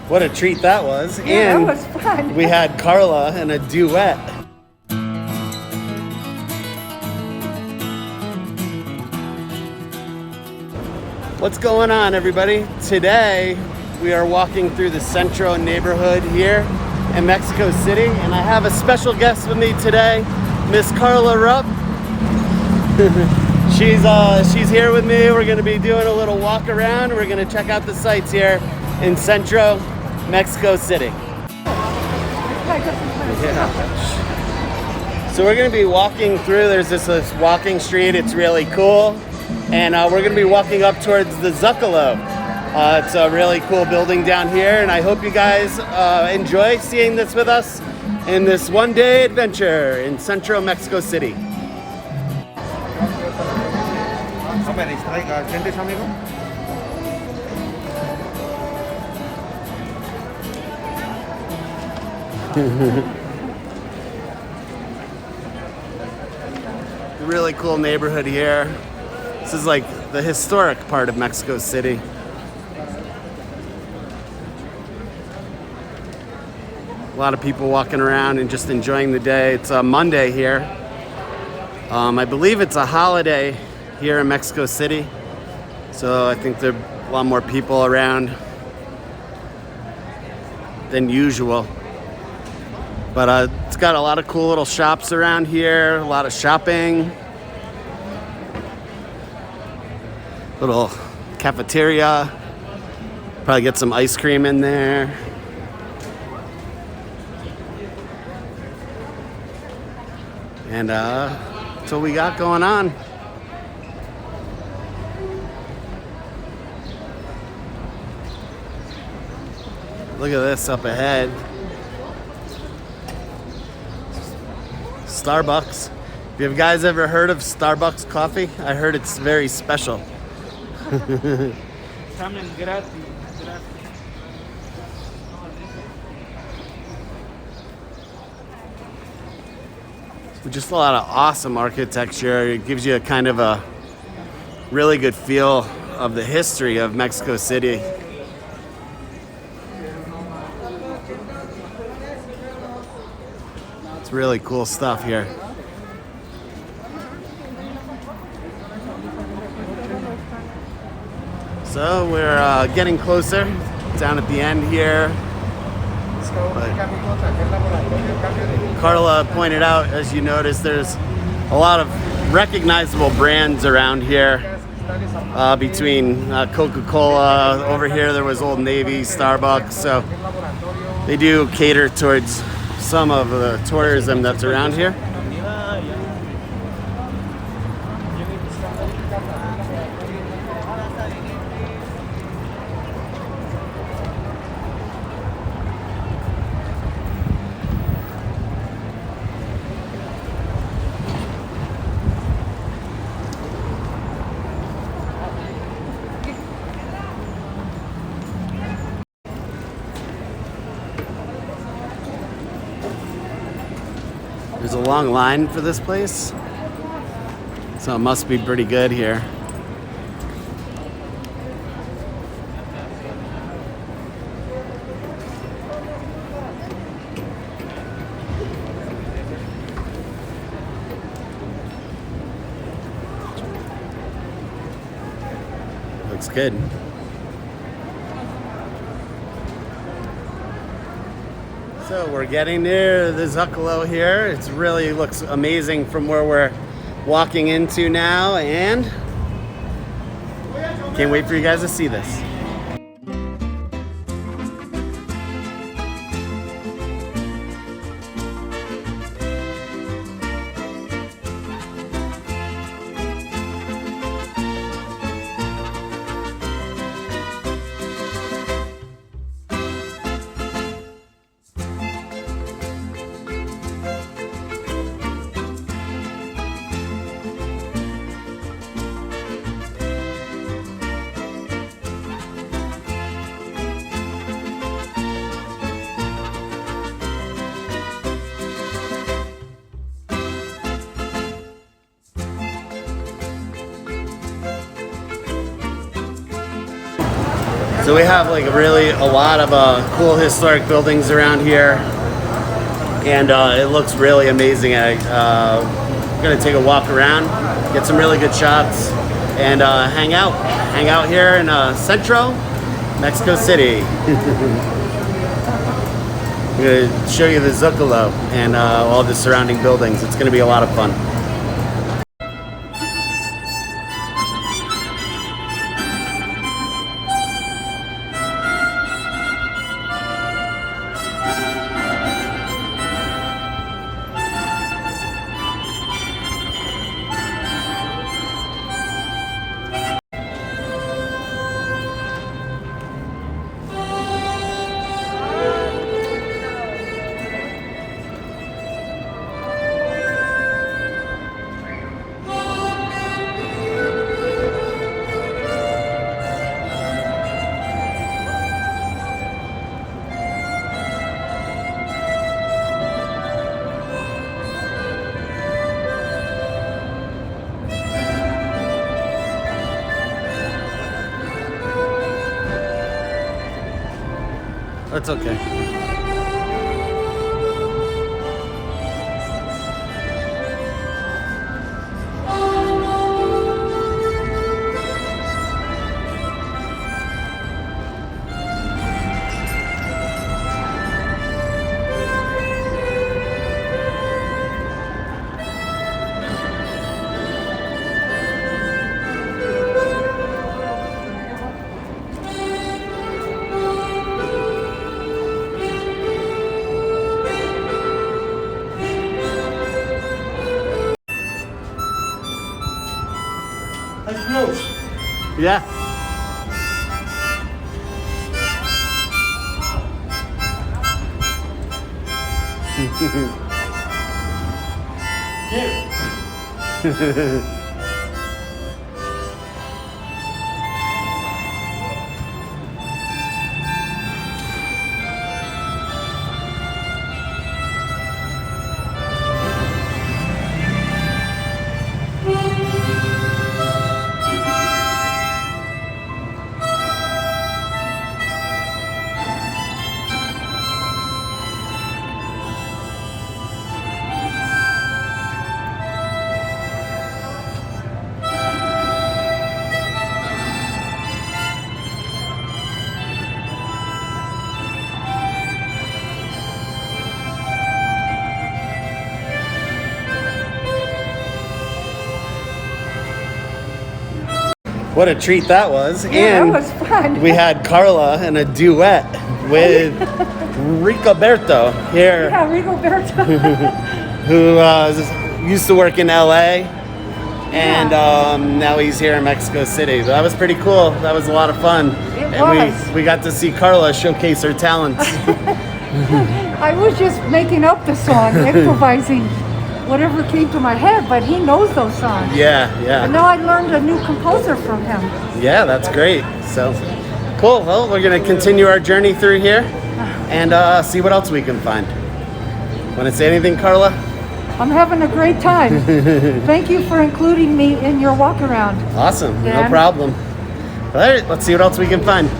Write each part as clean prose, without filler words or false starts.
What a treat that was. Yeah, and that was fun. We had Carla and a duet. What's going on, everybody? Today we are walking through the Centro neighborhood here in Mexico City, and I have a special guest with me today, Miss Carla Rupp. She's here with me. We're going to be doing a little walk around. We're going to check out the sights here in Centro, Mexico City. Yeah. So we're going to be walking through. There's this walking street. It's really cool. And we're going to be walking up towards the Zocalo. It's a really cool building down here. And I hope you guys enjoy seeing this with us in this one-day adventure in Centro, Mexico City. Really cool neighborhood here. This is like the historic part of Mexico City. A lot of people walking around and just enjoying the day. It's a Monday here. I believe it's a holiday here in Mexico City. So I think there are a lot more people around than usual. But it's got a lot of cool little shops around here, a lot of shopping. Little cafeteria. Probably get some ice cream in there. And that's what we got going on. Look at this up ahead. Starbucks. Have you guys ever heard of Starbucks coffee? I heard it's very special. Just a lot of awesome architecture. It gives you a kind of a really good feel of the history of Mexico City. It's really cool stuff here. So we're getting closer, down at the end here. But Carla pointed out, as you noticed, there's a lot of recognizable brands around here. Between Coca-Cola, over here there was Old Navy, Starbucks, so they do cater towards some of the tourism that's around here. There's a long line for this place, so it must be pretty good here. Looks good. So we're getting near the Zocalo here. It really looks amazing from where we're walking into now, and can't wait for you guys to see this. So we have like a lot of cool historic buildings around here, and it looks really amazing. I'm gonna take a walk around, get some really good shots, and hang out here in Centro, Mexico City. I'm gonna show you the Zocalo and all the surrounding buildings. It's gonna be a lot of fun. That's okay. Yeah. What a treat that was. Yeah, and that was fun. We had Carla in a duet with Ricoberto here. Yeah, Ricoberto. Who used to work in LA, and now he's here in Mexico City. But that was pretty cool. That was a lot of fun. We got to see Carla showcase her talents. I was just making up the song, improvising whatever came to my head, but he knows those songs. Yeah. And now I learned a new composer from him. Yeah, that's great. So cool. Well, we're gonna continue our journey through here and see what else we can find. Want to say anything, Carla? I'm having a great time. Thank you for including me in your walk around. Awesome. Dan. No problem. All right, let's see what else we can find.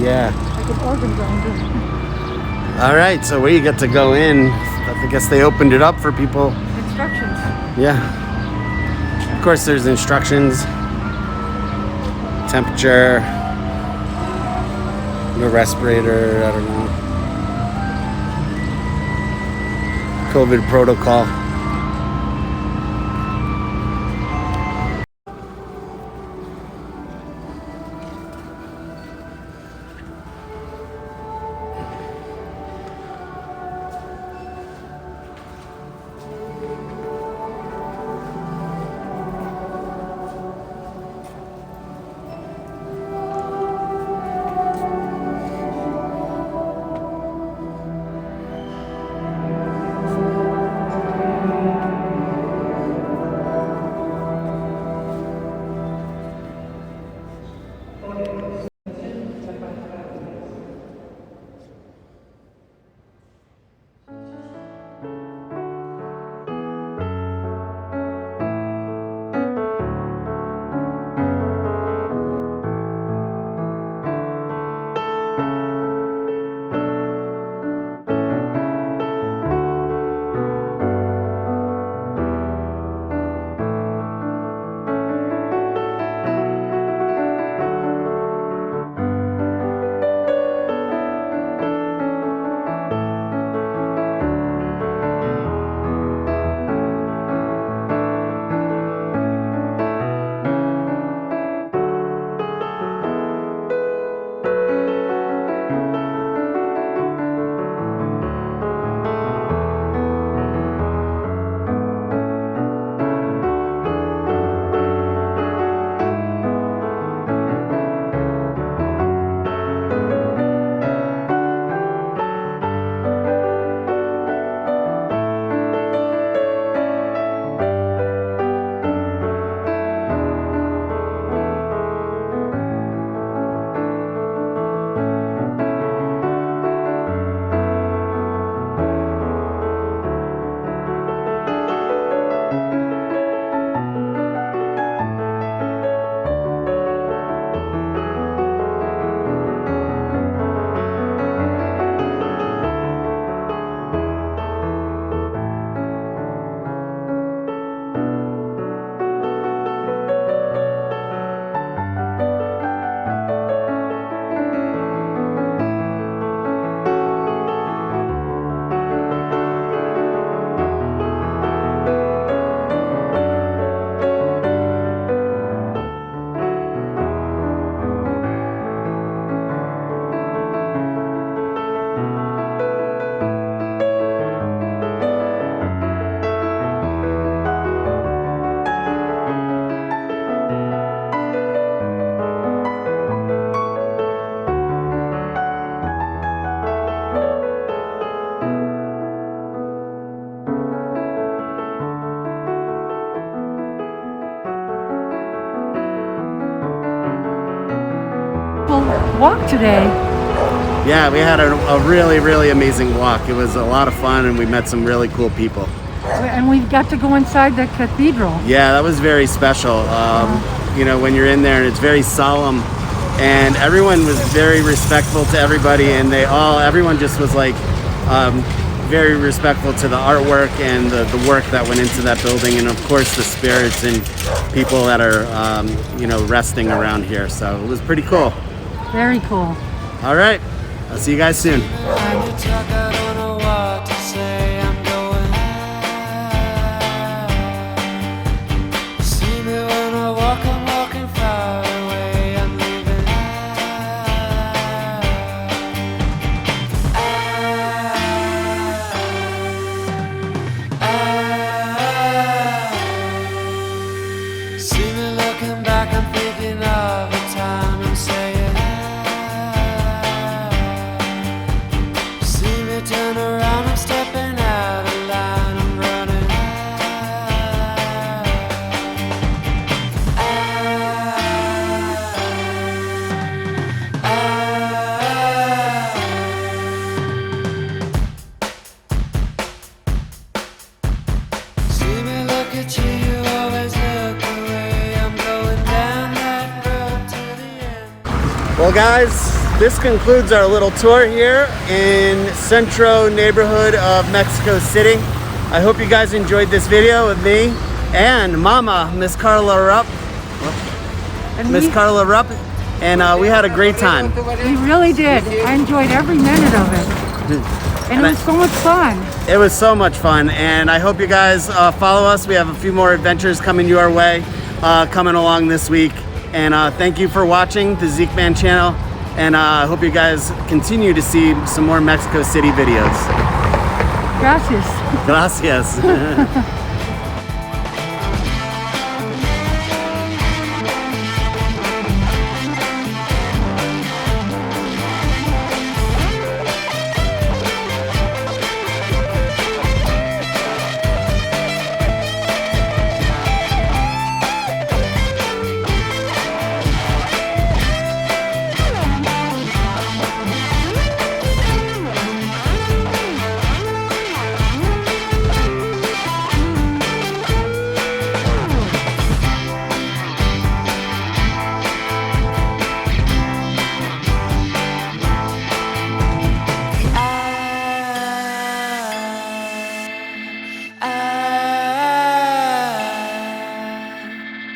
Yeah. Like an organ grinder. All right, so where you get to go in, I guess they opened it up for people. Instructions. Yeah. Of course, there's instructions, temperature, no respirator, I don't know. COVID protocol. Walk today. Yeah, we had a really, really amazing walk. It was a lot of fun and we met some really cool people. And we got to go inside the cathedral. Yeah, that was very special. You know, when you're in there and it's very solemn and everyone was very respectful to everybody and everyone just was like very respectful to the artwork and the work that went into that building, and of course the spirits and people that are you know, resting around here. So it was pretty cool. Very cool. All right, I'll see you guys soon. Well guys, this concludes our little tour here in Centro neighborhood of Mexico City. I hope you guys enjoyed this video with me and Mama, Miss Carla Rupp. Miss Carla Rupp, and we had a great time. We really did. I enjoyed every minute of it. And it was so much fun. It was so much fun, and I hope you guys follow us. We have a few more adventures coming your way, coming along this week. And thank you for watching the Zeekman channel, and I hope you guys continue to see some more Mexico City videos. Gracias. Gracias.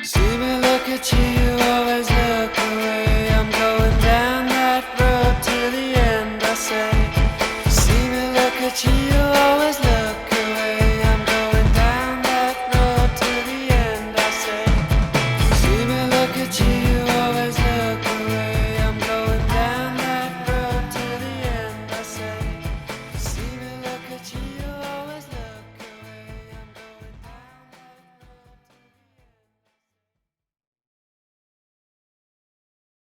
See me look at you.